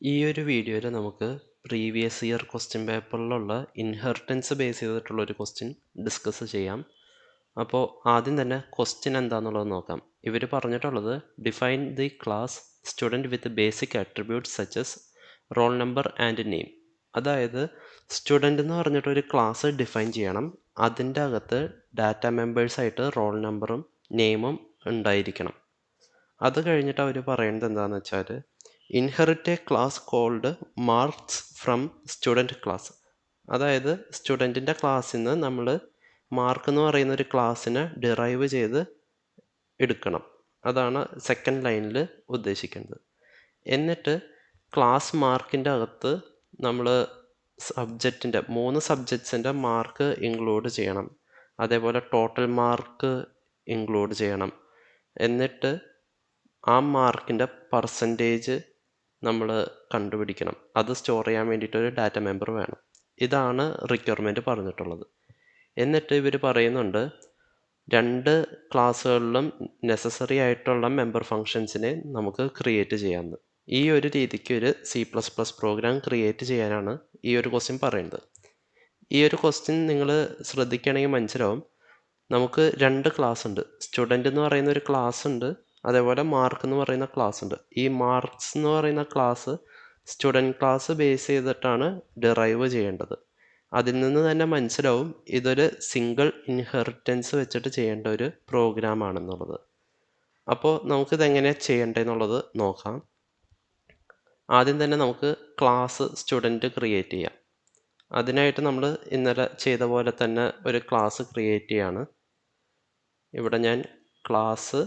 ഈ ഒരു വീഡിയോയിൽ നമുക്ക് പ്രീവിയസ് ഇയർ ക്വസ്റ്റ്യൻ പേപ്പറിലുള്ള ഇൻഹെറിറ്റൻസ് ബേസ് ചെയ്തിട്ടുള്ള ഒരു ക്വസ്റ്റ്യൻ ഡിസ്കസ് ചെയ്യാം. അപ്പോൾ ആദ്യം തന്നെ ക്വസ്റ്റ്യൻ എന്താണെന്നുള്ളത് നോക്കാം. ഇവർ പറഞ്ഞിട്ടുള്ളത് define the class student with basic attributes such as roll number and name. അതായത് സ്റ്റുഡൻ്റ് എന്ന് പറഞ്ഞിട്ട് ഒരു ക്ലാസ് ഡിഫൈൻ ചെയ്യണം. അതിൻ്റെ അകത്ത് ഡാറ്റ മെമ്പേഴ്സായിട്ട് റോൾ നമ്പറും നെയിമും ഉണ്ടായിരിക്കണം. അത് കഴിഞ്ഞിട്ട് അവർ പറയുന്നത് എന്താണെന്ന് വെച്ചാൽ inherit a class called marks from student class. അതായത് സ്റ്റുഡൻറ്റിൻ്റെ ക്ലാസ്സിൽ നിന്ന് നമ്മൾ മാർക്ക് എന്ന് പറയുന്ന ഒരു ക്ലാസ്സിനെ ഡിറൈവ് ചെയ്ത് എടുക്കണം. അതാണ് സെക്കൻഡ് ലൈനിൽ ഉദ്ദേശിക്കുന്നത്. എന്നിട്ട് ക്ലാസ് മാർക്കിൻ്റെ അകത്ത് നമ്മൾ സബ്ജക്റ്റിൻ്റെ 3 സബ്ജക്ട്സിൻ്റെ മാർക്ക് ഇൻക്ലൂഡ് ചെയ്യണം. അതേപോലെ ടോട്ടൽ മാർക്ക് ഇൻക്ലൂഡ് ചെയ്യണം. എന്നിട്ട് ആ മാർക്കിൻ്റെ പെർസെൻറ്റേജ് നമ്മൾ കണ്ടുപിടിക്കണം. അത് സ്റ്റോർ ചെയ്യാൻ വേണ്ടിയിട്ടൊരു ഡാറ്റ മെമ്പർ വേണം. ഇതാണ് റിക്വയർമെൻറ്റ് പറഞ്ഞിട്ടുള്ളത്. എന്നിട്ട് ഇവർ പറയുന്നുണ്ട് 2 ക്ലാസ്സുകളിലും നെസസറി ആയിട്ടുള്ള മെമ്പർ ഫങ്ഷൻസിനെ നമുക്ക് ക്രിയേറ്റ് ചെയ്യാമെന്ന്. ഈ ഒരു രീതിക്ക് ഒരു C++ പ്രോഗ്രാം ക്രിയേറ്റ് ചെയ്യാനാണ് ഈ ഒരു ക്വസ്റ്റ്യൻ പറയുന്നത്. ഈ ഒരു ക്വസ്റ്റ്യൻ നിങ്ങൾ ശ്രദ്ധിക്കുകയാണെങ്കിൽ മനസ്സിലാവും. നമുക്ക് 2 ക്ലാസ് ഉണ്ട്. സ്റ്റുഡൻ്റ് എന്ന് പറയുന്ന ഒരു ക്ലാസ് ഉണ്ട്, അതേപോലെ മാർക്ക് എന്ന് പറയുന്ന ക്ലാസ് ഉണ്ട്. ഈ മാർക്സ് എന്ന് പറയുന്ന ക്ലാസ് സ്റ്റുഡൻറ്റ് ക്ലാസ് ബേസ് ചെയ്തിട്ടാണ് ഡിറൈവ് ചെയ്യേണ്ടത്. അതിൽ നിന്ന് തന്നെ മനസ്സിലാവും ഇതൊരു സിംഗിൾ ഇൻഹെറിറ്റൻസ് വെച്ചിട്ട് ചെയ്യേണ്ട ഒരു പ്രോഗ്രാം ആണെന്നുള്ളത്. അപ്പോൾ നമുക്കിത് എങ്ങനെയാണ് ചെയ്യേണ്ടതെന്നുള്ളത് നോക്കാം. ആദ്യം തന്നെ നമുക്ക് ക്ലാസ് സ്റ്റുഡൻറ്റ് ക്രിയേറ്റ് ചെയ്യാം. അതിനായിട്ട് നമ്മൾ ഇന്നലെ ചെയ്ത പോലെ തന്നെ ഒരു ക്ലാസ് ക്രിയേറ്റ് ചെയ്യാണ്. ഇവിടെ ഞാൻ ക്ലാസ്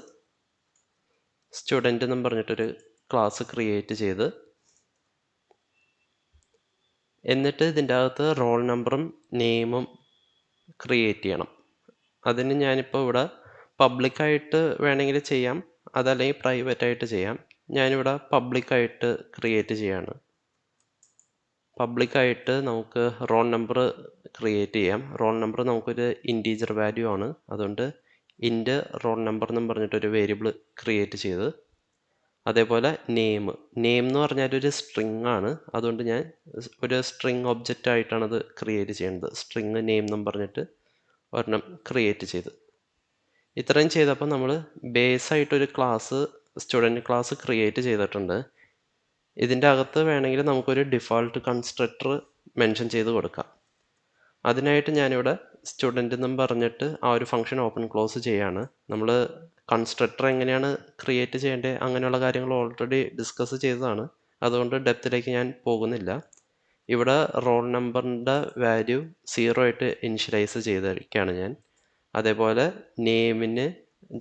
സ്റ്റുഡൻ്റ് എന്നും പറഞ്ഞിട്ടൊരു ക്ലാസ് ക്രിയേറ്റ് ചെയ്ത്, എന്നിട്ട് ഇതിൻ്റെ അകത്ത് റോൾ നമ്പറും നെയിമും ക്രിയേറ്റ് ചെയ്യണം. അതിന് ഞാനിപ്പോൾ ഇവിടെ പബ്ലിക്കായിട്ട് വേണമെങ്കിൽ ചെയ്യാം, അതല്ലെങ്കിൽ പ്രൈവറ്റായിട്ട് ചെയ്യാം. ഞാനിവിടെ പബ്ലിക്കായിട്ട് ക്രിയേറ്റ് ചെയ്യാണ്. പബ്ലിക്കായിട്ട് നമുക്ക് റോൾ നമ്പർ ക്രിയേറ്റ് ചെയ്യാം. റോൾ നമ്പർ നമുക്കൊരു ഇൻറ്റീജർ വാല്യൂ ആണ്. അതുകൊണ്ട് ഇൻറ്റ് റോൾ നമ്പർ എന്നും പറഞ്ഞിട്ടൊരു വേരിയബിൾ ക്രിയേറ്റ് ചെയ്ത്, അതേപോലെ നെയിം എന്ന് പറഞ്ഞാൽ ഒരു സ്ട്രിങ് ആണ്. അതുകൊണ്ട് ഞാൻ ഒരു സ്ട്രിങ് ഒബ്ജക്റ്റ് ആയിട്ടാണ് അത് ക്രിയേറ്റ് ചെയ്യുന്നത്. സ്ട്രിങ് നെയിം എന്നും പറഞ്ഞിട്ട് ഒരെണ്ണം ക്രിയേറ്റ് ചെയ്ത്. ഇത്രയും ചെയ്തപ്പോൾ നമ്മൾ ബേസായിട്ടൊരു ക്ലാസ് സ്റ്റുഡൻറ്റ് ക്ലാസ് ക്രിയേറ്റ് ചെയ്തിട്ടുണ്ട്. ഇതിൻ്റെ അകത്ത് വേണമെങ്കിൽ നമുക്കൊരു ഡിഫോൾട്ട് കൺസ്ട്രക്ടർ മെൻഷൻ ചെയ്ത് കൊടുക്കാം. അതിനായിട്ട് ഞാനിവിടെ സ്റ്റുഡൻ്റ് എന്നും പറഞ്ഞിട്ട് ആ ഒരു ഫംഗ്ഷൻ ഓപ്പൺ ക്ലോസ് ചെയ്യാണ്. നമ്മൾ കൺസ്ട്രക്ടർ എങ്ങനെയാണ് ക്രിയേറ്റ് ചെയ്യേണ്ടത് അങ്ങനെയുള്ള കാര്യങ്ങൾ ഓൾറെഡി ഡിസ്കസ് ചെയ്തതാണ്. അതുകൊണ്ട് ഡെപ്തിലേക്ക് ഞാൻ പോകുന്നില്ല. ഇവിടെ റോൾ നമ്പറിൻ്റെ വാല്യൂ 0 ആയിട്ട് ഇനിഷ്യലൈസ് ചെയ്തിരിക്കുകയാണ് ഞാൻ. അതേപോലെ നെയിമിന്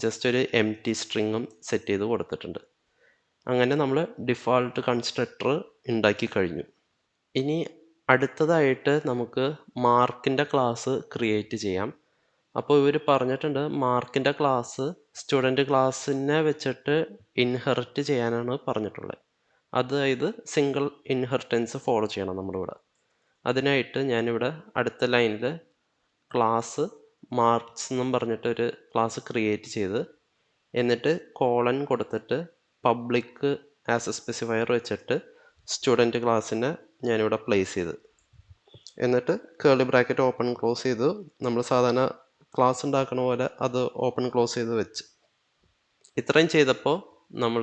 ജസ്റ്റ് ഒരു എംപ്റ്റി സ്ട്രിങ്ങും സെറ്റ് ചെയ്ത് കൊടുത്തിട്ടുണ്ട്. അങ്ങനെ നമ്മൾ ഡിഫോൾട്ട് കൺസ്ട്രക്ടർ ഉണ്ടാക്കി കഴിഞ്ഞു. ഇനി അടുത്തതായിട്ട് നമുക്ക് മാർക്കിൻ്റെ ക്ലാസ് ക്രിയേറ്റ് ചെയ്യാം. അപ്പോൾ ഇവർ പറഞ്ഞിട്ടുണ്ട് മാർക്കിൻ്റെ ക്ലാസ് സ്റ്റുഡൻറ്റ് ക്ലാസ്സിനെ വെച്ചിട്ട് ഇൻഹെറിറ്റ് ചെയ്യാനാണ് പറഞ്ഞിട്ടുള്ളത്. അതായത് സിംഗിൾ ഇൻഹെറിറ്റൻസ് ഫോളോ ചെയ്യണം നമ്മളിവിടെ. അതിനായിട്ട് ഞാനിവിടെ അടുത്ത ലൈനിൽ ക്ലാസ് മാർക്സ് എന്നും പറഞ്ഞിട്ടൊരു ക്ലാസ് ക്രിയേറ്റ് ചെയ്ത്, എന്നിട്ട് കോളൻ കൊടുത്തിട്ട് പബ്ലിക് ആസ് എ സ്പെസിഫയർ വെച്ചിട്ട് സ്റ്റുഡൻറ്റ് ക്ലാസ്സിനെ ഞാനിവിടെ പ്ലേസ് ചെയ്ത്, എന്നിട്ട് കേർലി ബ്രാക്കറ്റ് ഓപ്പൺ ക്ലോസ് ചെയ്തു. നമ്മൾ സാധാരണ ക്ലാസ് ഉണ്ടാക്കണ പോലെ അത് ഓപ്പൺ ക്ലോസ് ചെയ്ത് വെച്ച്. ഇത്രയും ചെയ്തപ്പോൾ നമ്മൾ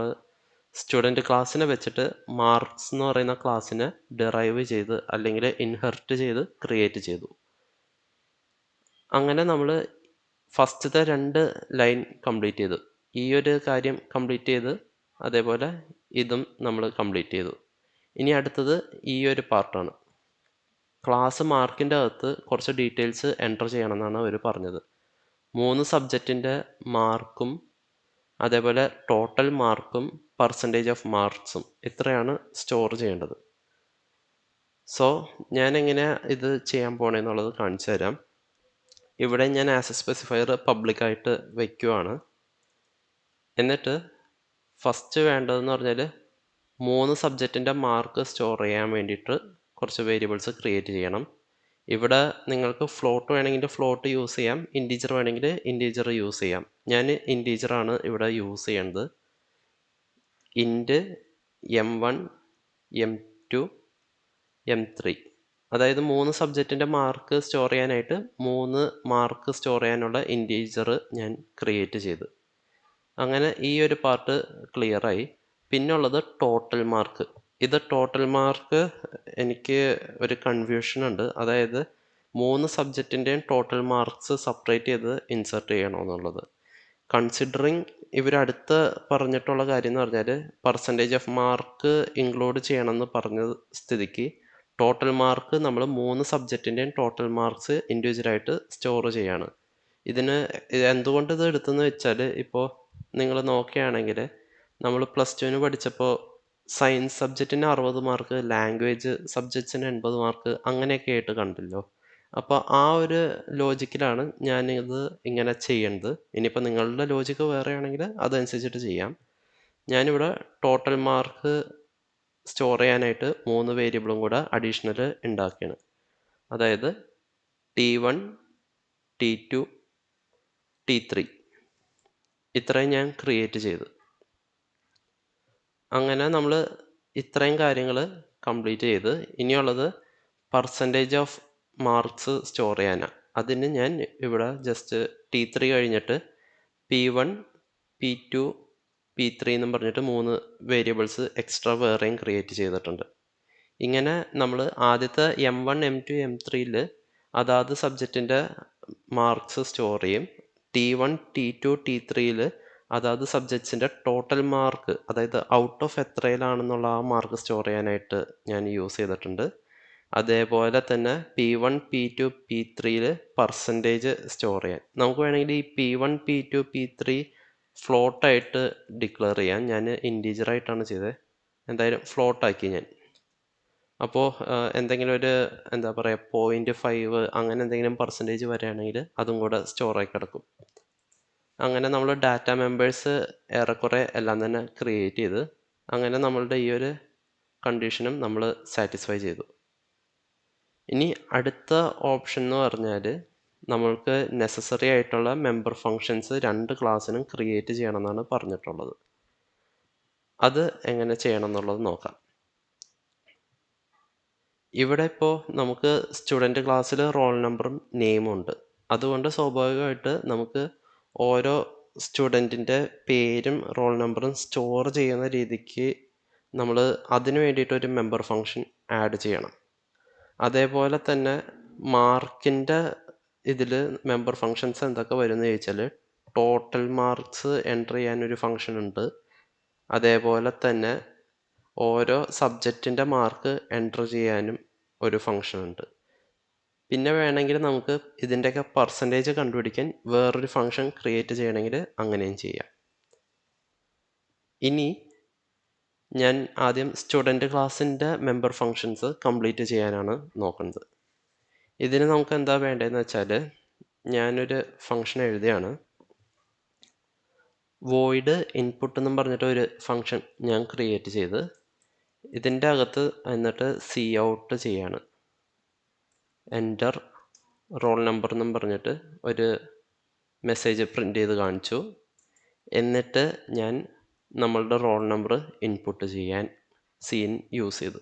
സ്റ്റുഡൻറ്റ് ക്ലാസ്സിനെ വെച്ചിട്ട് മാർക്സ് എന്ന് പറയുന്ന ക്ലാസ്സിനെ ഡിറൈവ് ചെയ്ത് അല്ലെങ്കിൽ ഇൻഹെറിറ്റ് ചെയ്ത് ക്രിയേറ്റ് ചെയ്തു. അങ്ങനെ നമ്മൾ ഫസ്റ്റത്തെ 2 ലൈൻ കംപ്ലീറ്റ് ചെയ്തു. ഈ ഒരു കാര്യം കംപ്ലീറ്റ് ചെയ്ത്, അതേപോലെ ഇതും നമ്മൾ കംപ്ലീറ്റ് ചെയ്തു. ഇനി അടുത്തത് ഈ ഒരു പാർട്ടാണ്. ക്ലാസ് മാർക്കിൻ്റെ അകത്ത് കുറച്ച് ഡീറ്റെയിൽസ് എൻ്റർ ചെയ്യണമെന്നാണ് അവർ പറഞ്ഞത്. 3 സബ്ജക്റ്റിൻ്റെ മാർക്കും അതേപോലെ ടോട്ടൽ മാർക്കും പെർസെൻറ്റേജ് ഓഫ് മാർക്സും ഇത്രയാണ് സ്റ്റോർ ചെയ്യേണ്ടത്. സോ ഞാൻ എങ്ങനെയാണ് ഇത് ചെയ്യാൻ പോണെന്നുള്ളത് കാണിച്ചു തരാം. ഇവിടെ ഞാൻ ആസ് എ സ്പെസിഫയർ പബ്ലിക്കായിട്ട് വയ്ക്കുവാണ്. എന്നിട്ട് ഫസ്റ്റ് വേണ്ടതെന്ന് പറഞ്ഞാൽ 3 സബ്ജക്റ്റിൻ്റെ മാർക്ക് സ്റ്റോർ ചെയ്യാൻ വേണ്ടിയിട്ട് കുറച്ച് വേരിയബിൾസ് ക്രിയേറ്റ് ചെയ്യണം. ഇവിടെ നിങ്ങൾക്ക് ഫ്ലോട്ട് വേണമെങ്കിൽ ഫ്ലോട്ട് യൂസ് ചെയ്യാം, ഇൻറ്റീജർ വേണമെങ്കിൽ ഇൻറ്റീജർ യൂസ് ചെയ്യാം. ഞാൻ ഇൻറ്റീജറാണ് ഇവിടെ യൂസ് ചെയ്യേണ്ടത്. ഇൻറ്റ് m1 M2 M3. അതായത് 3 സബ്ജക്റ്റിൻ്റെ മാർക്ക് സ്റ്റോർ ചെയ്യാനായിട്ട് 3 മാർക്ക് സ്റ്റോർ ചെയ്യാനുള്ള ഇൻറ്റീജർ ഞാൻ ക്രിയേറ്റ് ചെയ്തു. അങ്ങനെ ഈ ഒരു പാർട്ട് ക്ലിയറായി. പിന്നുള്ളത് ടോട്ടൽ മാർക്ക്. ഇത് ടോട്ടൽ മാർക്ക് എനിക്ക് ഒരു കൺഫ്യൂഷൻ ഉണ്ട്. അതായത് 3 സബ്ജക്റ്റിൻ്റെയും ടോട്ടൽ മാർക്സ് സെപ്പറേറ്റ് ചെയ്ത് ഇൻസർട്ട് ചെയ്യണമെന്നുള്ളത്. കൺസിഡറിങ് ഇവരടുത്ത് പറഞ്ഞിട്ടുള്ള കാര്യം എന്ന് പറഞ്ഞാൽ പെർസെൻറ്റേജ് ഓഫ് മാർക്ക് ഇൻക്ലൂഡ് ചെയ്യണമെന്ന് പറഞ്ഞ സ്ഥിതിക്ക് ടോട്ടൽ മാർക്ക് നമ്മൾ 3 സബ്ജക്റ്റിൻ്റെയും ടോട്ടൽ മാർക്സ് ഇൻഡിവിജ്വലായിട്ട് സ്റ്റോർ ചെയ്യാണ്. ഇതിന് എന്തുകൊണ്ട് ഇത് എടുത്തെന്ന് വെച്ചാൽ, ഇപ്പോൾ നിങ്ങൾ നോക്കുകയാണെങ്കിൽ നമ്മൾ +2 പഠിച്ചപ്പോൾ സയൻസ് സബ്ജക്റ്റിന് 60 മാർക്ക്, ലാംഗ്വേജ് സബ്ജക്ട്സിന് 80 മാർക്ക്, അങ്ങനെയൊക്കെ ആയിട്ട് കണ്ടല്ലോ. അപ്പോൾ ആ ഒരു ലോജിക്കിലാണ് ഞാനിത് ഇങ്ങനെ ചെയ്യേണ്ടത്. ഇനിയിപ്പോൾ നിങ്ങളുടെ ലോജിക്ക് വേറെ ആണെങ്കിൽ അതനുസരിച്ചിട്ട് ചെയ്യാം. ഞാനിവിടെ ടോട്ടൽ മാർക്ക് സ്റ്റോർ ചെയ്യാനായിട്ട് 3 വേരിയബിളും കൂടെ അഡീഷണൽ ഉണ്ടാക്കുകയാണ്. അതായത് T1, T2, T3 ഇത്രയും ഞാൻ ക്രിയേറ്റ് ചെയ്തു. അങ്ങനെ നമ്മൾ ഇത്രയും കാര്യങ്ങൾ കംപ്ലീറ്റ് ചെയ്ത് ഇനിയുള്ളത് പെർസെൻറ്റേജ് ഓഫ് മാർക്സ് സ്റ്റോർ ചെയ്യാനാണ്. അതിന് ഞാൻ ഇവിടെ ജസ്റ്റ് T3 കഴിഞ്ഞിട്ട് P1, P2, P3 എന്നും പറഞ്ഞിട്ട് 3 വേരിയബിൾസ് എക്സ്ട്രാ വേറെയും ക്രിയേറ്റ് ചെയ്തിട്ടുണ്ട്. ഇങ്ങനെ നമ്മൾ ആദ്യത്തെ M1, M2, M3യിൽ അതാത് സബ്ജക്റ്റിൻ്റെ മാർക്സ് സ്റ്റോർ ചെയ്യും. T1, T2, T3യിൽ അതാത് സബ്ജക്ട്സിൻ്റെ ടോട്ടൽ മാർക്ക്, അതായത് ഔട്ട് ഓഫ് എത്രയിലാണെന്നുള്ള ആ മാർക്ക് സ്റ്റോർ ചെയ്യാനായിട്ട് ഞാൻ യൂസ് ചെയ്തിട്ടുണ്ട്. അതേപോലെ തന്നെ P1, P2, P3യിൽ പെർസെൻറ്റേജ് സ്റ്റോർ ചെയ്യാൻ നമുക്ക് വേണമെങ്കിൽ ഈ P1, P2, P3 ഫ്ലോട്ടായിട്ട് ഡിക്ലെയർ ചെയ്യാം. ഞാൻ ഇൻറ്റീജറായിട്ടാണ് ചെയ്തത്. എന്തായാലും ഫ്ലോട്ടാക്കി ഞാൻ. അപ്പോൾ എന്തെങ്കിലും ഒരു എന്താ പറയുക 0.5 അങ്ങനെ എന്തെങ്കിലും പെർസെൻറ്റേജ് വരികയാണെങ്കിൽ അതും കൂടെ സ്റ്റോറായി കിടക്കും. അങ്ങനെ നമ്മൾ ഡാറ്റ മെമ്പേഴ്സ് ഏറെക്കുറെ എല്ലാം തന്നെ ക്രിയേറ്റ് ചെയ്ത് അങ്ങനെ നമ്മളുടെ ഈ ഒരു കണ്ടീഷനും നമ്മൾ സാറ്റിസ്ഫൈ ചെയ്തു. ഇനി അടുത്ത ഓപ്ഷൻ എന്ന് പറഞ്ഞാൽ നമ്മൾക്ക് നെസസറി ആയിട്ടുള്ള മെമ്പർ ഫങ്ഷൻസ് 2 ക്ലാസ്സിനും ക്രിയേറ്റ് ചെയ്യണമെന്നാണ് പറഞ്ഞിട്ടുള്ളത്. അത് എങ്ങനെ ചെയ്യണം എന്നുള്ളത് നോക്കാം. ഇവിടെ ഇപ്പോൾ നമുക്ക് സ്റ്റുഡൻറ്റ് ക്ലാസ്സിൽ റോൾ നമ്പറും നെയിമും ഉണ്ട്. അതുകൊണ്ട് സ്വാഭാവികമായിട്ട് നമുക്ക് ഓരോ സ്റ്റുഡൻറ്റിൻ്റെ പേരും റോൾ നമ്പറും സ്റ്റോർ ചെയ്യുന്ന രീതിക്ക് നമ്മൾ അതിന് വേണ്ടിയിട്ടൊരു മെമ്പർ ഫങ്ഷൻ ആഡ് ചെയ്യണം. അതേപോലെ തന്നെ മാർക്കിൻ്റെ ഇതിൽ മെമ്പർ ഫങ്ഷൻസ് എന്തൊക്കെ വരുമെന്ന് ചോദിച്ചാൽ ടോട്ടൽ മാർക്സ് എൻ്റർ ചെയ്യാനൊരു ഫങ്ഷൻ ഉണ്ട്. അതേപോലെ തന്നെ ഓരോ സബ്ജക്റ്റിൻ്റെ മാർക്ക് എൻ്റർ ചെയ്യാനും ഒരു ഫങ്ഷൻ ഉണ്ട്. പിന്നെ വേണമെങ്കിൽ നമുക്ക് ഇതിൻ്റെയൊക്കെ പെർസെൻറ്റേജ് കണ്ടുപിടിക്കാൻ വേറൊരു ഫങ്ഷൻ ക്രിയേറ്റ് ചെയ്യണമെങ്കിൽ അങ്ങനെയും ചെയ്യാം. ഇനി ഞാൻ ആദ്യം സ്റ്റുഡൻറ്റ് ക്ലാസ്സിൻ്റെ മെമ്പർ ഫങ്ഷൻസ് കംപ്ലീറ്റ് ചെയ്യാനാണ് നോക്കുന്നത്. ഇതിന് നമുക്ക് എന്താ വേണ്ടതെന്ന് വെച്ചാൽ ഞാനൊരു ഫങ്ഷൻ എഴുതിയാണ്. വോയിഡ് ഇൻപുട്ട് എന്നും പറഞ്ഞിട്ട് ഒരു ഫങ്ഷൻ ഞാൻ ക്രിയേറ്റ് ചെയ്ത് ഇതിൻ്റെ അകത്ത് എന്നിട്ട് സി ഔട്ട് ചെയ്യാണ്. എൻ്റർ റോൾ നമ്പർ എന്നും പറഞ്ഞിട്ട് ഒരു മെസ്സേജ് പ്രിൻ്റ് ചെയ്ത് കാണിച്ചു. എന്നിട്ട് ഞാൻ നമ്മളുടെ റോൾ നമ്പർ ഇൻപുട്ട് ചെയ്യാൻ സീൻ യൂസ് ചെയ്തു.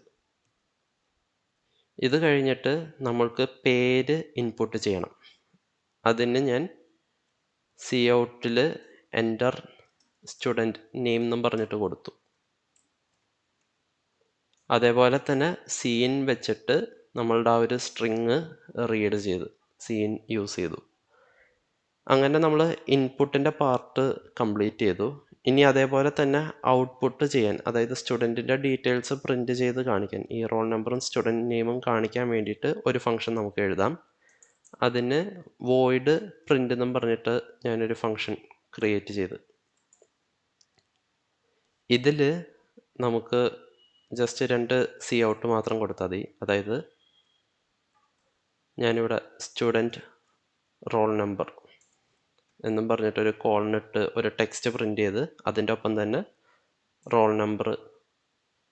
ഇത് കഴിഞ്ഞിട്ട് നമ്മൾക്ക് പേര് ഇൻപുട്ട് ചെയ്യണം. അതിന് ഞാൻ സി ഔട്ടിൽ എൻ്റർ സ്റ്റുഡൻറ്റ് നെയിം എന്നും പറഞ്ഞിട്ട് കൊടുത്തു. അതേപോലെ തന്നെ സീൻ വെച്ചിട്ട് നമ്മളുടെ ആ ഒരു സ്ട്രിങ് റീഡ് ചെയ്ത് സീൻ യൂസ് ചെയ്തു. അങ്ങനെ നമ്മൾ ഇൻപുട്ടിൻ്റെ പാർട്ട് കംപ്ലീറ്റ് ചെയ്തു. ഇനി അതേപോലെ തന്നെ ഔട്ട്പുട്ട് ചെയ്യാൻ, അതായത് സ്റ്റുഡൻറ്റിൻ്റെ ഡീറ്റെയിൽസ് പ്രിൻ്റ് ചെയ്ത് കാണിക്കാൻ, ഈ റോൾ നമ്പറും സ്റ്റുഡൻറ്റ് നെയിമും കാണിക്കാൻ വേണ്ടിയിട്ട് ഒരു ഫങ്ഷൻ നമുക്ക് എഴുതാം. അതിന് വോയിഡ് പ്രിൻ്റ് എന്നും പറഞ്ഞിട്ട് ഞാനൊരു ഫങ്ഷൻ ക്രിയേറ്റ് ചെയ്ത് ഇതിൽ നമുക്ക് ജസ്റ്റ് 2 സി ഔട്ട് മാത്രം കൊടുത്താൽ മതി. അതായത് ഞാനിവിടെ സ്റ്റുഡൻറ്റ് റോൾ നമ്പർ എന്നും പറഞ്ഞിട്ടൊരു കോളനിട്ട് ഒരു ടെക്സ്റ്റ് പ്രിൻ്റ് ചെയ്ത് അതിൻ്റെ ഒപ്പം തന്നെ റോൾ നമ്പർ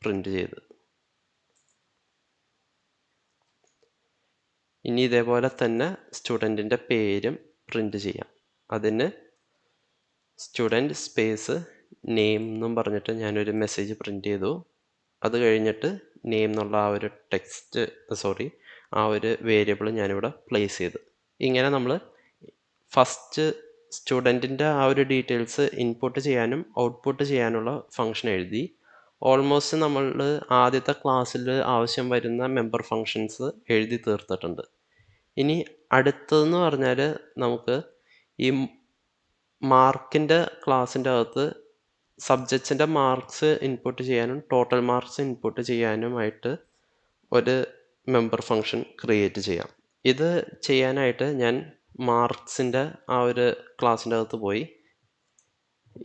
പ്രിൻ്റ് ചെയ്ത്. ഇനി ഇതേപോലെ തന്നെ സ്റ്റുഡൻറ്റിൻ്റെ പേരും പ്രിൻ്റ് ചെയ്യാം. അതിന് സ്റ്റുഡൻറ്റ് സ്പേസ് നെയിം എന്നും പറഞ്ഞിട്ട് ഞാനൊരു മെസ്സേജ് പ്രിൻ്റ് ചെയ്തു. അത് കഴിഞ്ഞിട്ട് നെയിം എന്നുള്ള ആ ഒരു ആ ഒരു വേരിയബിൾ ഞാനിവിടെ പ്ലേസ് ചെയ്ത്. ഇങ്ങനെ നമ്മൾ ഫസ്റ്റ് സ്റ്റുഡൻറ്റിൻ്റെ ആ ഒരു ഡീറ്റെയിൽസ് ഇൻപുട്ട് ചെയ്യാനും ഔട്ട്പുട്ട് ചെയ്യാനുള്ള ഫംഗ്ഷൻ എഴുതി. ഓൾമോസ്റ്റ് നമ്മൾ ആദ്യത്തെ ക്ലാസ്സിൽ ആവശ്യം വരുന്ന മെമ്പർ ഫങ്ഷൻസ് എഴുതി തീർത്തിട്ടുണ്ട്. ഇനി അടുത്തതെന്ന് പറഞ്ഞാൽ നമുക്ക് ഈ മാർക്കിൻ്റെ ക്ലാസ്സിൻ്റെ അകത്ത് സബ്ജക്ട്സിൻ്റെ മാർക്സ് ഇൻപുട്ട് ചെയ്യാനും ടോട്ടൽ മാർക്സ് ഇൻപുട്ട് ചെയ്യാനുമായിട്ട് ഒരു മെമ്പർ ഫങ്ഷൻ ക്രിയേറ്റ് ചെയ്യാം. ഇത് ചെയ്യാനായിട്ട് ഞാൻ മാർക്സിൻ്റെ ആ ഒരു ക്ലാസ്സിൻ്റെ അകത്ത് പോയി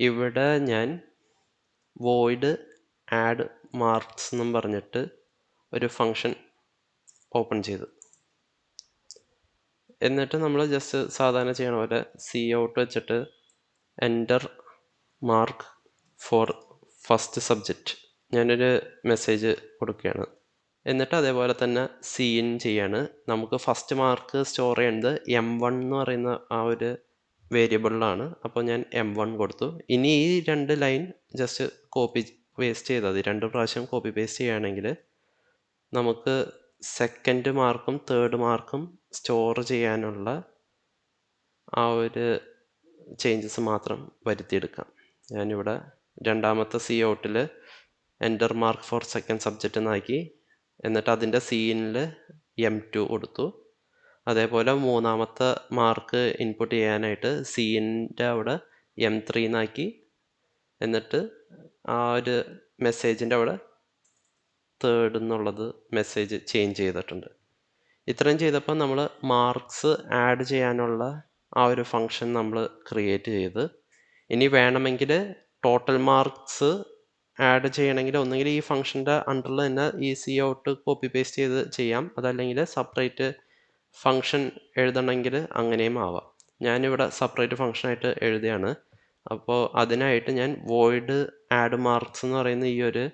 ഇവിടെ ഞാൻ വോയിഡ് ആഡ് മാർക്സ് എന്നും പറഞ്ഞിട്ട് ഒരു ഫങ്ഷൻ ഓപ്പൺ ചെയ്തു. എന്നിട്ട് നമ്മൾ ജസ്റ്റ് സാധാരണ ചെയ്യണ പോലെ സി ഔട്ട് വെച്ചിട്ട് enter mark for first subject ഞാനൊരു മെസ്സേജ് കൊടുക്കുകയാണ്. എന്നിട്ട് അതേപോലെ തന്നെ സി ഇൻ ചെയ്യാണ്. നമുക്ക് ഫസ്റ്റ് മാർക്ക് സ്റ്റോർ ചെയ്യുന്നത് M1 എന്ന് പറയുന്ന ആ ഒരു വേരിയബിളിലാണ്. അപ്പോൾ ഞാൻ M1 കൊടുത്തു. ഇനി ഈ 2 ലൈൻ ജസ്റ്റ് കോപ്പി പേസ്റ്റ് ചെയ്താൽ മതി. 2 പ്രാവശ്യം കോപ്പി പേസ്റ്റ് ചെയ്യുകയാണെങ്കിൽ നമുക്ക് സെക്കൻഡ് മാർക്കും തേർഡ് മാർക്കും സ്റ്റോർ ചെയ്യാനുള്ള ആ ഒരു ചേഞ്ചസ് മാത്രം വരുത്തിയെടുക്കാം. ഞാനിവിടെ രണ്ടാമത്തെ സി ഔട്ടിൽ enter mark for second subject എന്നാക്കി. എന്നിട്ട് അതിൻ്റെ സീനിൽ M2 കൊടുത്തു. അതേപോലെ മൂന്നാമത്തെ മാർക്ക് ഇൻപുട്ട് ചെയ്യാനായിട്ട് സീനിൻ്റെ അവിടെ M3 എന്നാക്കി. എന്നിട്ട് ആ ഒരു മെസ്സേജിൻ്റെ അവിടെ തേർഡ് എന്നുള്ളത് മെസ്സേജ് ചേഞ്ച് ചെയ്തിട്ടുണ്ട്. ഇത്രയും ചെയ്തപ്പോൾ നമ്മൾ മാർക്സ് ആഡ് ചെയ്യാനുള്ള ആ ഒരു ഫങ്ഷൻ നമ്മൾ ക്രിയേറ്റ് ചെയ്ത്. ഇനി വേണമെങ്കിൽ ടോട്ടൽ മാർക്സ് ആഡ് ചെയ്യണമെങ്കിൽ ഒന്നുകിൽ ഈ ഫങ്ഷൻ്റെ അണ്ടറിൽ തന്നെ ഈ സി ഔട്ട് കോപ്പി പേസ്റ്റ് ചെയ്ത് ചെയ്യാം. അതല്ലെങ്കിൽ സെപ്പറേറ്റ് ഫങ്ഷൻ എഴുതണമെങ്കിൽ അങ്ങനെയും ആവാം. ഞാനിവിടെ സെപ്പറേറ്റ് ഫങ്ഷനായിട്ട് എഴുതുകയാണ്. അപ്പോൾ അതിനായിട്ട് ഞാൻ വോയിഡ് ആഡ് മാർക്സ് എന്ന് പറയുന്ന ഈ ഒരു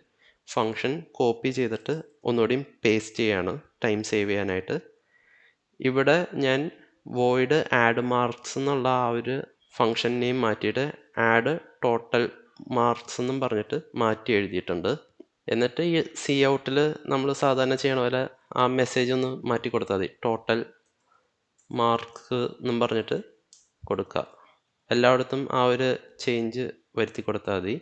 ഫങ്ഷൻ കോപ്പി ചെയ്തിട്ട് ഒന്നുകൂടി പേസ്റ്റ് ചെയ്യാണ് ടൈം സേവ് ചെയ്യാനായിട്ട്. ഇവിടെ ഞാൻ വോയിഡ് ആഡ് മാർക്സ് എന്നുള്ള ആ ഒരു ഫങ്ഷൻ നെയിം മാറ്റിയിട്ട് ആഡ് ടോട്ടൽ മാർക്സ് എന്നും പറഞ്ഞിട്ട് മാറ്റി എഴുതിയിട്ടുണ്ട്. എന്നിട്ട് ഈ സി ഔട്ടിൽ നമ്മൾ സാധാരണ ചെയ്യണ പോലെ ആ മെസ്സേജ് ഒന്ന് മാറ്റി കൊടുത്താൽ മതി. ടോട്ടൽ മാർക്ക് എന്നും പറഞ്ഞിട്ട് കൊടുക്കുക. എല്ലായിടത്തും ആ ഒരു ചേഞ്ച് വരുത്തി കൊടുത്താൽ മതി.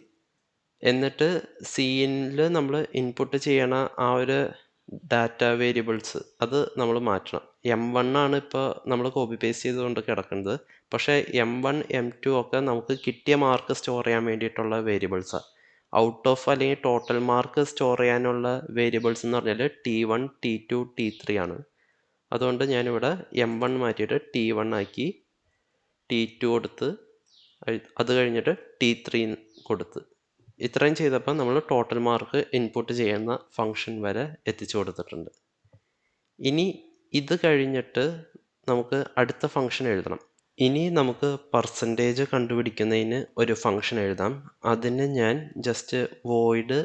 എന്നിട്ട് സീനിൽ നമ്മൾ ഇൻപുട്ട് ചെയ്യണ ആ ഒരു ഡാറ്റ വേരിയബിൾസ് അത് നമ്മൾ മാറ്റണം. M1 ആണ് ഇപ്പോൾ നമ്മൾ കോപ്പി പേസ്റ്റ് ചെയ്തുകൊണ്ട് കിടക്കുന്നത്. പക്ഷേ M1 M2 ഒക്കെ നമുക്ക് കിട്ടിയ മാർക്ക് സ്റ്റോർ ചെയ്യാൻ വേണ്ടിയിട്ടുള്ള വേരിയബിൾസാണ്. ഔട്ട് ഓഫ് അല്ലെങ്കിൽ ടോട്ടൽ മാർക്ക് സ്റ്റോർ ചെയ്യാനുള്ള വേരിയബിൾസ് എന്ന് പറഞ്ഞാൽ T1 T2 T3 ആണ്. അതുകൊണ്ട് ഞാനിവിടെ M1 മാറ്റിയിട്ട് T1 ആക്കി, T2 കൊടുത്ത്, അത് കഴിഞ്ഞിട്ട് T3 കൊടുത്ത്. ഇത്രയും ചെയ്തപ്പോൾ നമ്മൾ ടോട്ടൽ മാർക്ക് ഇൻപുട്ട് ചെയ്യുന്ന ഫങ്ഷൻ വരെ എത്തിച്ചു കൊടുത്തിട്ടുണ്ട്. ഇനി ഇത് കഴിഞ്ഞിട്ട് നമുക്ക് അടുത്ത ഫങ്ഷൻ എഴുതണം. ഇനി നമുക്ക് പെർസെൻറ്റേജ് കണ്ടുപിടിക്കുന്നതിന് ഒരു ഫങ്ഷൻ എഴുതാം. അതിന് ഞാൻ ജസ്റ്റ് വോയിഡ്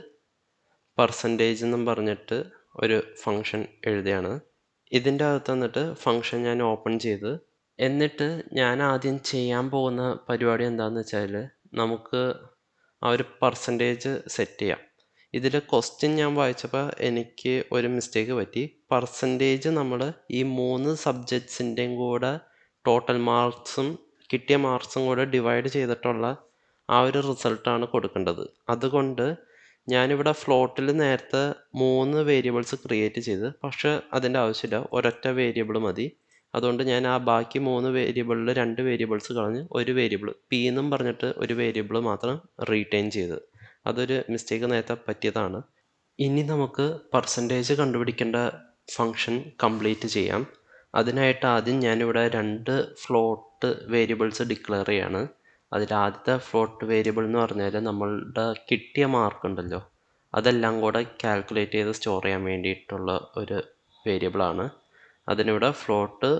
പെർസെൻറ്റേജ് എന്നും പറഞ്ഞിട്ട് ഒരു ഫങ്ഷൻ എഴുതുകയാണ്. ഇതിൻ്റെ അകത്ത് വന്നിട്ട് ഫങ്ഷൻ ഞാൻ ഓപ്പൺ ചെയ്ത്, എന്നിട്ട് ഞാൻ ആദ്യം ചെയ്യാൻ പോകുന്ന പരിപാടി എന്താണെന്ന് വെച്ചാൽ നമുക്ക് ആ ഒരു പെർസെൻറ്റേജ് സെറ്റ് ചെയ്യാം. ഇതിൽ ക്വസ്റ്റ്യൻ ഞാൻ വായിച്ചപ്പോൾ എനിക്ക് ഒരു മിസ്റ്റേക്ക് പറ്റി. പെർസെൻറ്റേജ് നമ്മൾ ഈ 3 സബ്ജക്ട്സിൻ്റെയും കൂടെ ടോട്ടൽ മാർക്സും കിട്ടിയ മാർക്സും കൂടെ ഡിവൈഡ് ചെയ്തിട്ടുള്ള ആ ഒരു റിസൾട്ടാണ് കൊടുക്കേണ്ടത്. അതുകൊണ്ട് ഞാനിവിടെ ഫ്ലോട്ടിൽ നേരത്തെ 3 വേരിയബിൾസ് ക്രിയേറ്റ് ചെയ്ത്, പക്ഷേ അതിൻ്റെ ആവശ്യമില്ല, ഒരൊറ്റ വേരിയബിൾ മതി. അതുകൊണ്ട് ഞാൻ ആ ബാക്കി 3 വേരിയബിളിൽ 2 വേരിയബിൾസ് കളഞ്ഞ് ഒരു വേരിയബിൾ P എന്നും പറഞ്ഞിട്ട് ഒരു വേരിയബിൾ മാത്രം റീറ്റെയിൻ ചെയ്ത്. അതൊരു മിസ്റ്റേക്ക് നേരത്തെ പറ്റിയതാണ്. ഇനി നമുക്ക് പെർസെൻറ്റേജ് കണ്ടുപിടിക്കേണ്ട ഫങ്ഷൻ കംപ്ലീറ്റ് ചെയ്യാം. അതിനായിട്ട് ആദ്യം ഞാനിവിടെ 2 ഫ്ലോട്ട് വേരിയബിൾസ് ഡിക്ലെയർ ചെയ്യാണ്. അതിൽ ആദ്യത്തെ ഫ്ലോട്ട് വേരിയബിൾ എന്ന് പറഞ്ഞാൽ നമ്മളുടെ കിട്ടിയ മാർക്ക് ഉണ്ടല്ലോ, അതെല്ലാം കൂടെ കാൽക്കുലേറ്റ് ചെയ്ത് സ്റ്റോർ ചെയ്യാൻ വേണ്ടിയിട്ടുള്ള ഒരു വേരിയബിളാണ്. അതിനിവിടെ ഫ്ലോട്ട്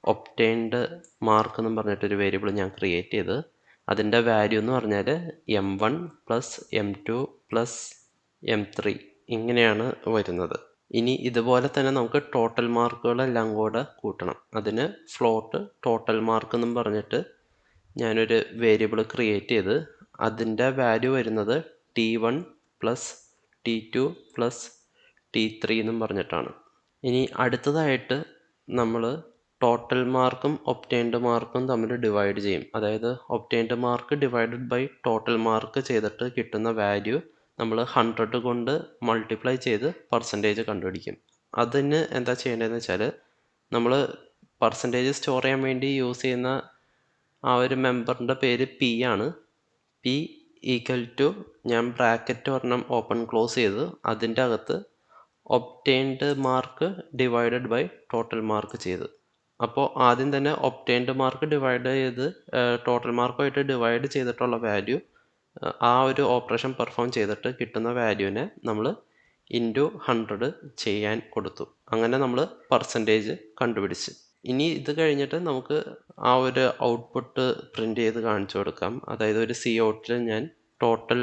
ഒബ്റ്റെയിൻഡ് മാർക്ക് എന്നും പറഞ്ഞിട്ടൊരു വേരിയബിൾ ഞാൻ ക്രിയേറ്റ് ചെയ്ത്, അതിൻ്റെ വാല്യൂ എന്ന് പറഞ്ഞാൽ M1 + M2 + M3 ഇങ്ങനെയാണ് വരുന്നത്. ഇനി ഇതുപോലെ തന്നെ നമുക്ക് ടോട്ടൽ മാർക്കുകളെല്ലാം കൂടെ കൂട്ടണം. അതിന് ഫ്ലോട്ട് ടോട്ടൽ മാർക്ക് എന്നും പറഞ്ഞിട്ട് ഞാനൊരു വേരിയബിൾ ക്രിയേറ്റ് ചെയ്ത്, അതിൻ്റെ വാല്യൂ വരുന്നത് T1 + T2 പ്ലസ് T3 എന്നും പറഞ്ഞിട്ടാണ്. ഇനി അടുത്തതായിട്ട് നമ്മൾ ടോട്ടൽ മാർക്കും ഒബ്റ്റെയിൻഡ് മാർക്കും തമ്മിൽ ഡിവൈഡ് ചെയ്യും. അതായത് obtained mark divided by total mark ചെയ്തിട്ട് കിട്ടുന്ന വാല്യൂ നമ്മൾ 100 കൊണ്ട് മൾട്ടിപ്ലൈ ചെയ്ത് പെർസെൻറ്റേജ് കണ്ടുപിടിക്കും. അതിന് എന്താ ചെയ്യേണ്ടതെന്ന് വെച്ചാൽ നമ്മൾ പെർസെൻറ്റേജ് സ്റ്റോർ ചെയ്യാൻ വേണ്ടി യൂസ് ചെയ്യുന്ന ആ ഒരു മെമ്പറിൻ്റെ പേര് P ആണ്. P ഈക്വൽ ടു ഞാൻ ബ്രാക്കറ്റ് ഒരെണ്ണം ഓപ്പൺ ക്ലോസ് ചെയ്ത് അതിൻ്റെ അകത്ത് obtained mark divided by total mark ചെയ്ത്. അപ്പോൾ ആദ്യം തന്നെ ഒബ്റ്റെയിൻഡ് മാർക്ക് ഡിവൈഡ് ചെയ്ത് ടോട്ടൽ മാർക്കുമായിട്ട് ഡിവൈഡ് ചെയ്തിട്ടുള്ള വാല്യൂ ആ ഒരു ഓപ്പറേഷൻ പെർഫോം ചെയ്തിട്ട് കിട്ടുന്ന വാല്യൂവിനെ നമ്മൾ ഇൻറ്റു 100 ചെയ്യാൻ കൊടുത്തു. അങ്ങനെ നമ്മൾ പെർസെൻറ്റേജ് കണ്ടുപിടിച്ച്. ഇനി ഇത് കഴിഞ്ഞിട്ട് നമുക്ക് ആ ഒരു ഔട്ട്പുട്ട് പ്രിൻ്റ് ചെയ്ത് കാണിച്ചു കൊടുക്കാം. അതായത് ഒരു സി ഔട്ടിൽ ഞാൻ ടോട്ടൽ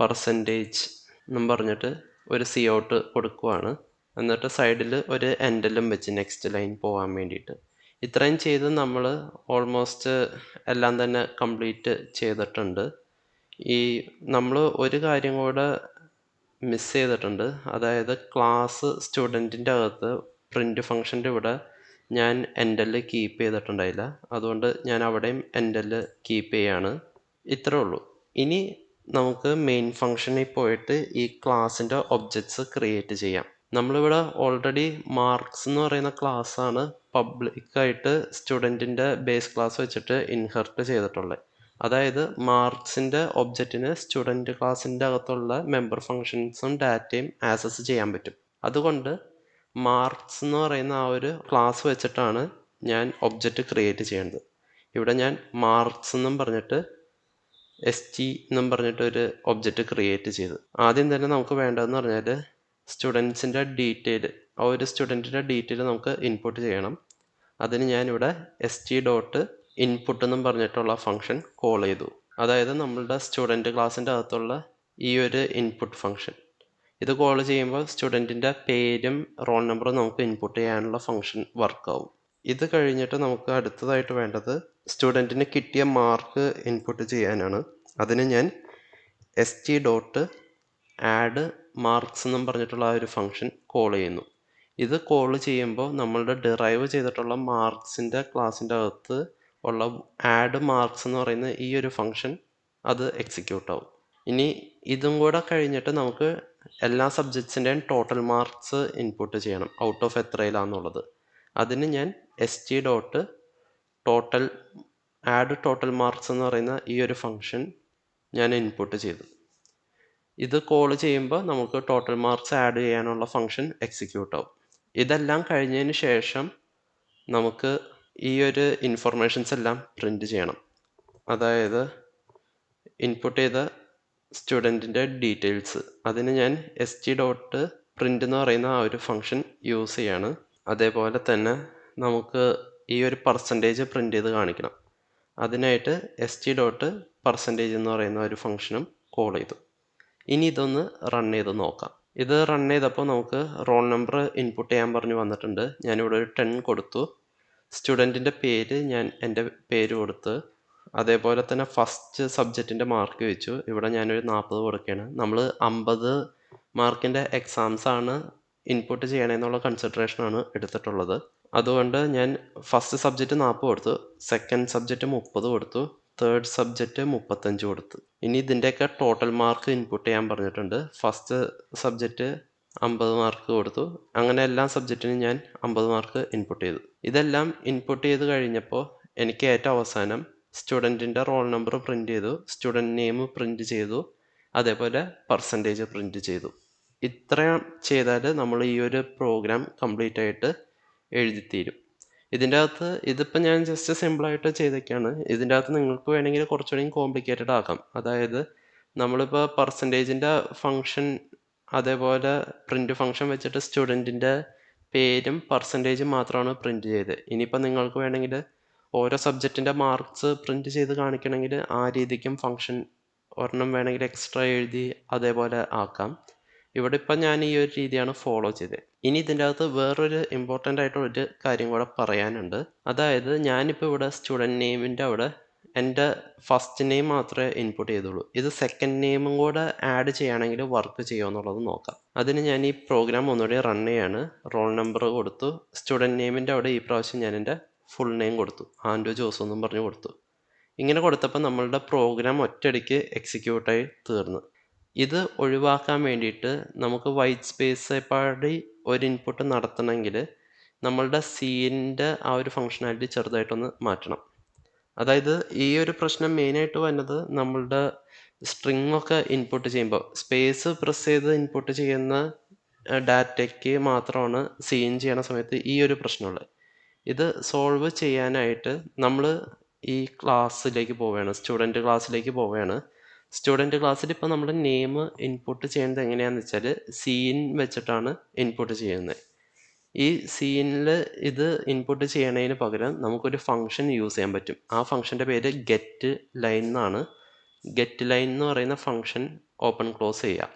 പെർസെൻറ്റേജ് എന്നും പറഞ്ഞിട്ട് ഒരു സി ഔട്ട് കൊടുക്കുവാണ്. എന്നിട്ട് സൈഡിൽ ഒരു എൻഡലും വെച്ച് നെക്സ്റ്റ് ലൈൻ പോകാൻ വേണ്ടിയിട്ട്. ഇത്രയും ചെയ്ത് നമ്മൾ ഓൾമോസ്റ്റ് എല്ലാം തന്നെ കംപ്ലീറ്റ് ചെയ്തിട്ടുണ്ട്. ഈ നമ്മൾ ഒരു കാര്യം കൂടെ മിസ് ചെയ്തിട്ടുണ്ട്. അതായത് ക്ലാസ് സ്റ്റുഡൻറ്റിൻ്റെ അകത്ത് പ്രിൻ്റ് ഫംഗ്ഷൻ്റെ ഇവിടെ ഞാൻ എൻഡല് കീപ്പ് ചെയ്തിട്ടുണ്ടായില്ല. അതുകൊണ്ട് ഞാൻ അവിടെയും എൻഡല് കീപ്പ് ചെയ്യാണ്. ഇത്രേ ഉള്ളൂ. ഇനി നമുക്ക് മെയിൻ ഫംഗ്ഷനിൽ പോയിട്ട് ഈ ക്ലാസ്സിൻ്റെ ഒബ്ജക്ട്സ് ക്രിയേറ്റ് ചെയ്യാം. നമ്മളിവിടെ ഓൾറെഡി മാർക്സ് എന്ന് പറയുന്ന ക്ലാസ്സാണ് പബ്ലിക്കായിട്ട് സ്റ്റുഡൻറ്റിൻ്റെ ബേസ് ക്ലാസ് വെച്ചിട്ട് ഇൻഹെർട്ട് ചെയ്തിട്ടുള്ളത്. അതായത് മാർക്സിൻ്റെ ഒബ്ജക്റ്റിന് സ്റ്റുഡൻറ്റ് ക്ലാസ്സിൻ്റെ അകത്തുള്ള മെമ്പർ ഫങ്ഷൻസും ഡാറ്റയും ആക്സസ് ചെയ്യാൻ പറ്റും. അതുകൊണ്ട് മാർക്സ് എന്ന് പറയുന്ന ആ ഒരു ക്ലാസ് വെച്ചിട്ടാണ് ഞാൻ ഒബ്ജക്റ്റ് ക്രിയേറ്റ് ചെയ്യേണ്ടത്. ഇവിടെ ഞാൻ മാർക്സ് എന്നും പറഞ്ഞിട്ട് ST എന്നും പറഞ്ഞിട്ട് ഒരു ഒബ്ജക്റ്റ് ക്രിയേറ്റ് ചെയ്തു. ആദ്യം തന്നെ നമുക്ക് വേണ്ടതെന്ന് പറഞ്ഞാൽ സ്റ്റുഡൻസിൻ്റെ ഡീറ്റെയിൽ, ആ ഒരു സ്റ്റുഡൻറ്റിൻ്റെ ഡീറ്റെയിൽ നമുക്ക് ഇൻപുട്ട് ചെയ്യണം. അതിന് ഞാനിവിടെ ST ഡോട്ട് ഇൻപുട്ട് എന്നും പറഞ്ഞിട്ടുള്ള ഫംഗ്ഷൻ കോൾ ചെയ്തു. അതായത് നമ്മളുടെ സ്റ്റുഡൻറ്റ് ക്ലാസ്സിൻ്റെ അകത്തുള്ള ഈ ഒരു ഇൻപുട്ട് ഫംഗ്ഷൻ. ഇത് കോൾ ചെയ്യുമ്പോൾ സ്റ്റുഡൻറ്റിൻ്റെ പേരും റോൾ നമ്പറും നമുക്ക് ഇൻപുട്ട് ചെയ്യാനുള്ള ഫംഗ്ഷൻ വർക്കാവും. ഇത് കഴിഞ്ഞിട്ട് നമുക്ക് അടുത്തതായിട്ട് വേണ്ടത് സ്റ്റുഡൻറ്റിന് കിട്ടിയ മാർക്ക് ഇൻപുട്ട് ചെയ്യാനാണ്. അതിന് ഞാൻ ST ഡോട്ട് ആഡ് മാർക്സ് എന്നും പറഞ്ഞിട്ടുള്ള ആ ഒരു ഫംഗ്ഷൻ കോൾ ചെയ്യുന്നു. ഇത് കോൾ ചെയ്യുമ്പോൾ നമ്മളുടെ ഡിറൈവ് ചെയ്തിട്ടുള്ള മാർക്സിൻ്റെ ക്ലാസ്സിൻ്റെ അകത്ത് ഉള്ള ആഡ് മാർക്സ് എന്ന് പറയുന്ന ഈ ഒരു ഫംഗ്ഷൻ അത് എക്സിക്യൂട്ട് ആവും. ഇനി ഇതും കൂടെ കഴിഞ്ഞിട്ട് നമുക്ക് എല്ലാ സബ്ജക്ട്സിൻ്റെയും ടോട്ടൽ മാർക്സ് ഇൻപുട്ട് ചെയ്യണം, ഔട്ട് ഓഫ് എത്രയിലാണെന്നുള്ളത്. അതിന് ഞാൻ ST dot total add total marks എന്ന് പറയുന്ന ഈ ഒരു ഫംഗ്ഷൻ ഞാൻ ഇൻപുട്ട് ചെയ്തു. ഇത് കോൾ ചെയ്യുമ്പോൾ നമുക്ക് ടോട്ടൽ മാർക്സ് ആഡ് ചെയ്യാനുള്ള ഫംഗ്ഷൻ എക്സിക്യൂട്ട് ആവും. ഇതെല്ലാം കഴിഞ്ഞതിന് ശേഷം നമുക്ക് ഈ ഒരു ഇൻഫർമേഷൻസ് എല്ലാം പ്രിൻ്റ് ചെയ്യണം. അതായത് ഇൻപുട്ട് ചെയ്ത സ്റ്റുഡൻറ്റിൻ്റെ ഡീറ്റെയിൽസ്. അതിന് ഞാൻ ST ഡോട്ട് പ്രിൻ്റ് എന്ന് പറയുന്ന ആ ഒരു ഫംഗ്ഷൻ യൂസ് ചെയ്യാണ്. അതേപോലെ തന്നെ നമുക്ക് ഈ ഒരു പെർസെൻറ്റേജ് പ്രിൻ്റ് ചെയ്ത് കാണിക്കണം. അതിനായിട്ട് ST ഡോട്ട് പെർസെൻറ്റേജ് എന്ന് പറയുന്ന ഒരു ഫംഗ്ഷനും കോൾ ചെയ്തു. ഇനി ഇതൊന്ന് റൺ ചെയ്ത് നോക്കാം. ഇത് റൺ ചെയ്തപ്പോൾ നമുക്ക് റോൾ നമ്പർ ഇൻപുട്ട് ചെയ്യാൻ പറഞ്ഞു വന്നിട്ടുണ്ട്. ഞാനിവിടെ ഒരു 10 കൊടുത്തു. സ്റ്റുഡൻറ്റിൻ്റെ പേര് ഞാൻ എൻ്റെ പേര് കൊടുത്ത്, അതേപോലെ തന്നെ ഫസ്റ്റ് സബ്ജക്റ്റിൻ്റെ മാർക്ക് വെച്ചു. ഇവിടെ ഞാനൊരു 40 കൊടുക്കുകയാണ്. നമ്മൾ 50 മാർക്കിൻ്റെ എക്സാംസാണ് ഇൻപുട്ട് ചെയ്യണമെന്നുള്ള കൺസിഡറേഷനാണ് എടുത്തിട്ടുള്ളത്. അതുകൊണ്ട് ഞാൻ ഫസ്റ്റ് സബ്ജക്റ്റ് 40 കൊടുത്തു, സെക്കൻഡ് സബ്ജക്റ്റ് 30 കൊടുത്തു, തേർഡ് സബ്ജക്റ്റ് 35 കൊടുത്തു. ഇനി ഇതിൻ്റെയൊക്കെ ടോട്ടൽ മാർക്ക് ഇൻപുട്ട് ചെയ്യാൻ പറഞ്ഞിട്ടുണ്ട്. ഫസ്റ്റ് സബ്ജക്റ്റ് 50 മാർക്ക് കൊടുത്തു. അങ്ങനെ എല്ലാ സബ്ജക്റ്റിനും ഞാൻ 50 മാർക്ക് ഇൻപുട്ട് ചെയ്തു. ഇതെല്ലാം ഇൻപുട്ട് ചെയ്ത് കഴിഞ്ഞപ്പോൾ എനിക്ക് ഏറ്റവും അവസാനം സ്റ്റുഡൻറ്റിൻ്റെ റോൾ നമ്പർ പ്രിൻ്റ് ചെയ്തു, സ്റ്റുഡൻറ്റ് നെയിം പ്രിൻ്റ് ചെയ്തു, അതേപോലെ പെർസെൻറ്റേജ് പ്രിൻ്റ് ചെയ്തു. ഇത്രയും ചെയ്താൽ നമ്മൾ ഈ ഒരു പ്രോഗ്രാം കംപ്ലീറ്റ് ആയിട്ട് എഴുതിത്തീരും. ഇതിൻ്റെ അകത്ത് ഇതിപ്പോൾ ഞാൻ ജസ്റ്റ് സിമ്പിളായിട്ട് ചെയ്തൊക്കെയാണ്. ഇതിൻ്റെ അകത്ത് നിങ്ങൾക്ക് വേണമെങ്കിൽ കുറച്ചുകൂടി കോംപ്ലിക്കേറ്റഡ് ആക്കാം. അതായത് നമ്മളിപ്പോൾ പെർസെൻറ്റേജിൻ്റെ ഫംഗ്ഷൻ അതേപോലെ പ്രിൻ്റ് ഫംഗ്ഷൻ വെച്ചിട്ട് സ്റ്റുഡൻറ്റിൻ്റെ പേരും പെർസെൻറ്റേജും മാത്രമാണ് പ്രിൻ്റ് ചെയ്തത്. ഇനിയിപ്പോൾ നിങ്ങൾക്ക് വേണമെങ്കിൽ ഓരോ സബ്ജക്റ്റിൻ്റെ മാർക്സ് പ്രിൻ്റ് ചെയ്ത് കാണിക്കണമെങ്കിൽ ആ രീതിക്കും ഫംഗ്ഷൻ ഒരെണ്ണം വേണമെങ്കിൽ എക്സ്ട്രാ എഴുതി അതേപോലെ ആക്കാം. ഇവിടെ ഇപ്പം ഞാൻ ഈ ഒരു രീതിയാണ് ഫോളോ ചെയ്തത്. ഇനി ഇതിൻ്റെ അകത്ത് വേറൊരു ഇമ്പോർട്ടൻ്റ് ആയിട്ടുള്ളൊരു കാര്യം കൂടെ പറയാനുണ്ട്. അതായത് ഞാനിപ്പോൾ ഇവിടെ സ്റ്റുഡൻറ്റ് നെയിമിൻ്റെ അവിടെ എൻ്റെ ഫസ്റ്റ് നെയിം മാത്രമേ ഇൻപുട്ട് ചെയ്തുള്ളൂ. ഇത് സെക്കൻഡ് നെയിമും കൂടെ ആഡ് ചെയ്യുകയാണെങ്കിൽ വർക്ക് ചെയ്യുമോ എന്നുള്ളത് നോക്കാം. അതിന് ഞാൻ ഈ പ്രോഗ്രാം ഒന്നുകൂടി റൺ ചെയ്യാണ്. റോൾ നമ്പർ കൊടുത്തു. സ്റ്റുഡൻറ്റ് നെയിമിൻ്റെ അവിടെ ഈ പ്രാവശ്യം ഞാൻ എൻ്റെ ഫുൾ നെയിം കൊടുത്തു. ആൻഡ്രു ജോസ് എന്നും പറഞ്ഞു കൊടുത്തു. ഇങ്ങനെ കൊടുത്തപ്പോൾ നമ്മളുടെ പ്രോഗ്രാം ഒറ്റയടിക്ക് എക്സിക്യൂട്ടായി തീർന്നു. ഇത് ഒഴിവാക്കാൻ വേണ്ടിയിട്ട് നമുക്ക് വൈറ്റ് സ്പേസ് പാടി ഒരു ഇൻപുട്ട് നടത്തണമെങ്കിൽ നമ്മളുടെ സീനിൻ്റെ ആ ഒരു ഫങ്ഷനാലിറ്റി ചെറുതായിട്ടൊന്ന് മാറ്റണം. അതായത് ഈ ഒരു പ്രശ്നം മെയിനായിട്ട് വരുന്നത് നമ്മളുടെ സ്ട്രിങ് ഒക്കെ ഇൻപുട്ട് ചെയ്യുമ്പോൾ സ്പേസ് പ്രസ് ചെയ്ത് ഇൻപുട്ട് ചെയ്യുന്ന ഡാറ്റയ്ക്ക് മാത്രമാണ് സീൻ ചെയ്യണ സമയത്ത് ഈ ഒരു പ്രശ്നമുള്ളത്. ഇത് സോൾവ് ചെയ്യാനായിട്ട് നമ്മൾ ഈ ക്ലാസ്സിലേക്ക് പോവുകയാണ്, സ്റ്റുഡൻറ്റ് ക്ലാസ്സിലേക്ക് പോവുകയാണ്. സ്റ്റുഡൻറ്റ് ക്ലാസ്സിൽ ഇപ്പോൾ നമ്മൾ നെയിം ഇൻപുട്ട് ചെയ്യുന്നത് എങ്ങനെയാണെന്ന് വെച്ചാൽ സീൻ വെച്ചിട്ടാണ് ഇൻപുട്ട് ചെയ്യുന്നത്. ഈ സീനിൽ ഇത് ഇൻപുട്ട് ചെയ്യണതിന് പകരം നമുക്കൊരു ഫംഗ്ഷൻ യൂസ് ചെയ്യാൻ പറ്റും. ആ ഫംഗ്ഷൻ്റെ പേര് ഗെറ്റ് ലൈൻ എന്നാണ്. ഗെറ്റ് ലൈൻ എന്ന് പറയുന്ന ഫംഗ്ഷൻ ഓപ്പൺ ക്ലോസ് ചെയ്യുക.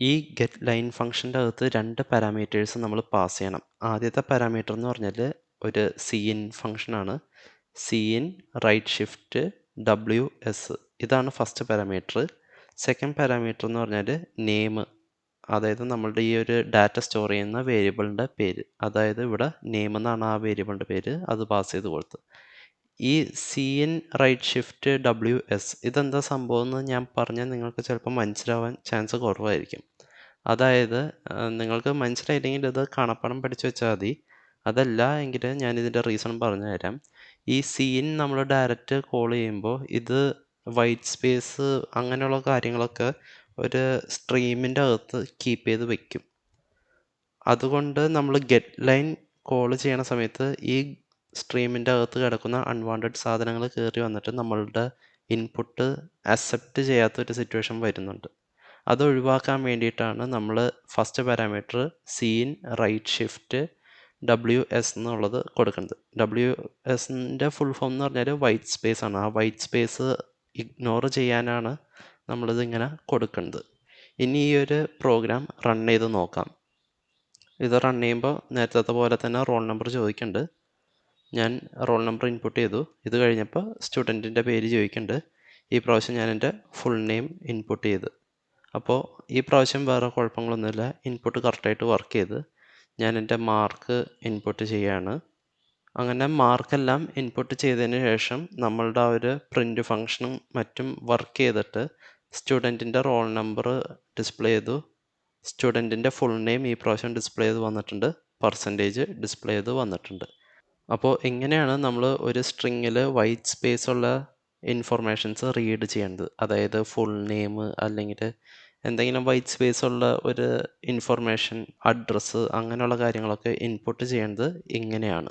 ഈ ഗെറ്റ് ലൈൻ ഫംഗ്ഷൻ്റെ അകത്ത് 2 പാരാമീറ്റേഴ്സ് നമ്മൾ പാസ് ചെയ്യണം. ആദ്യത്തെ പാരാമീറ്റർ എന്ന് പറഞ്ഞാൽ ഒരു സീൻ ഫംഗ്ഷനാണ്. സീൻ റൈറ്റ് ഷിഫ്റ്റ് WS ഇതാണ് ഫസ്റ്റ് പാരാമീറ്റർ. സെക്കൻഡ് പാരാമീറ്റർ എന്ന് പറഞ്ഞാൽ നെയിം, അതായത് നമ്മളുടെ ഈ ഒരു ഡാറ്റ സ്റ്റോർ ചെയ്യുന്ന വേരിയബിളിൻ്റെ പേര്. അതായത് ഇവിടെ നെയിം എന്നാണ് ആ വേരിയബിളിൻ്റെ പേര്, അത് പാസ് ചെയ്ത് കൊടുത്ത്. ഈ സീൻ റൈറ്റ് ഷിഫ്റ്റ് WS ഇതെന്താ സംഭവം എന്ന് ഞാൻ പറഞ്ഞാൽ നിങ്ങൾക്ക് ചിലപ്പോൾ മനസ്സിലാവാൻ ചാൻസ് കുറവായിരിക്കും. അതായത് നിങ്ങൾക്ക് മനസ്സിലായില്ലെങ്കിൽ ഇത് കാണാപ്പാഠം പഠിച്ചു വെച്ചാൽ മതി. അതല്ല എങ്കിൽ ഞാനിതിൻ്റെ റീസൺ പറഞ്ഞു തരാം. ഈ സീൻ നമ്മൾ ഡയറക്റ്റ് കോൾ ചെയ്യുമ്പോൾ ഇത് വൈറ്റ് സ്പേസ് അങ്ങനെയുള്ള കാര്യങ്ങളൊക്കെ ഒരു സ്ട്രീമിൻ്റെ അകത്ത് കീപ്പ് ചെയ്ത് വെക്കും. അതുകൊണ്ട് നമ്മൾ ഗെറ്റ് ലൈൻ കോൾ ചെയ്യണ സമയത്ത് ഈ സ്ട്രീമിൻ്റെ അകത്ത് കിടക്കുന്ന അൺവാണ്ടഡ് സാധനങ്ങൾ കയറി വന്നിട്ട് നമ്മളുടെ ഇൻപുട്ട് അക്സെപ്റ്റ് ചെയ്യാത്തൊരു സിറ്റുവേഷൻ വരുന്നുണ്ട്. അത് ഒഴിവാക്കാൻ വേണ്ടിയിട്ടാണ് നമ്മൾ first parameter cin right shift WS എന്നുള്ളത് കൊടുക്കുന്നത്. WSൻ്റെ ഫുൾ ഫോം എന്ന് പറഞ്ഞാൽ വൈറ്റ് സ്പേസ് ആണ്. ആ വൈറ്റ് സ്പേസ് ഇഗ്നോർ ചെയ്യാനാണ് നമ്മളിത് ഇങ്ങനെ കൊടുക്കുന്നത്. ഇനി ഈ ഒരു പ്രോഗ്രാം റൺ ചെയ്ത് നോക്കാം. ഇത് റൺ ചെയ്യുമ്പോൾ നേരത്തെ പോലെ തന്നെ റോൾ നമ്പർ ചോദിക്കുന്നുണ്ട്. ഞാൻ റോൾ നമ്പർ ഇൻപുട്ട് ചെയ്തു. ഇത് കഴിഞ്ഞപ്പോൾ സ്റ്റുഡൻറ്റിൻ്റെ പേര് ചോദിക്കുന്നുണ്ട്. ഈ പ്രാവശ്യം ഞാൻ എൻ്റെ ഫുൾ നെയിം ഇൻപുട്ട് ചെയ്ത്. അപ്പോൾ ഈ പ്രാവശ്യം വേറെ കുഴപ്പങ്ങളൊന്നുമില്ല, ഇൻപുട്ട് കറക്റ്റായിട്ട് വർക്ക് ചെയ്ത്. ഞാൻ എൻ്റെ മാർക്ക് ഇൻപുട്ട് ചെയ്യാണ്. അങ്ങനെ മാർക്കെല്ലാം ഇൻപുട്ട് ചെയ്തതിന് ശേഷം നമ്മളുടെ ആ ഒരു പ്രിൻ്റ് ഫങ്ഷനും മറ്റും വർക്ക് ചെയ്തിട്ട് സ്റ്റുഡൻറ്റിൻ്റെ റോൾ നമ്പർ ഡിസ്പ്ലേ ചെയ്തു. സ്റ്റുഡൻറ്റിൻ്റെ ഫുൾ നെയിം ഈ പ്രാവശ്യം ഡിസ്പ്ലേ ചെയ്ത് വന്നിട്ടുണ്ട്. പെർസെൻറ്റേജ് ഡിസ്പ്ലേ ചെയ്ത് വന്നിട്ടുണ്ട്. അപ്പോൾ എങ്ങനെയാണ് നമ്മൾ ഒരു സ്ട്രിങ്ങിൽ വൈറ്റ് സ്പേസ് ഉള്ള ഇൻഫർമേഷൻസ് റീഡ് ചെയ്യേണ്ടത്, അതായത് ഫുൾ നെയിം അല്ലെങ്കിൽ എന്തെങ്കിലും വൈറ്റ് സ്പേസ് ഉള്ള ഒരു ഇൻഫർമേഷൻ, അഡ്രസ്സ് അങ്ങനെയുള്ള കാര്യങ്ങളൊക്കെ ഇൻപുട്ട് ചെയ്യേണ്ടത് ഇങ്ങനെയാണ്.